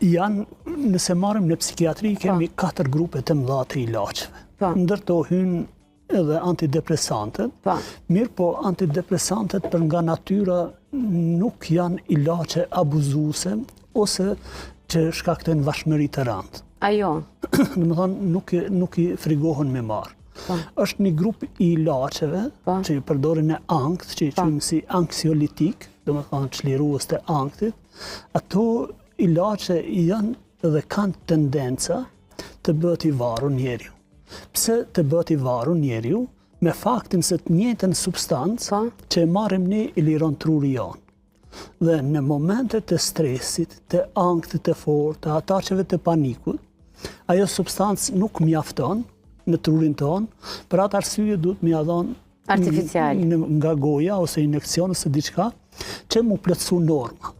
Nëse marrim në psikiatri, kemi 4 grupe të mëdha të ilaçeve. Ndërto hynë edhe antidepresantet, mirë po antidepresantet për nga natyra nuk janë ilaçe abuzuese ose që shkaktojnë vashmëri të rëndë. Ajo. Domethënë nuk i frigohen me marë. Është një grup i ilaçeve që i përdorin në ankt, që i quajmë si anksiolitik, domethënë çlirues të anktit. Ato ilaçe janë dhe kanë tendenca të bëhet i varur njeriu. Pse të bëhet i varur njeriu? Me faktin se të njëjtën substancë që e marrim ne i liron truri jonë. Dhe në momentet të stresit, të anktit të fortë, të ataqeve të panikut, ajo substancë nuk mjafton në trurin tonë, për atë arsye duhet më ia dhon artificial nga goja ose injekcion ose diçka që mu plotësu norma.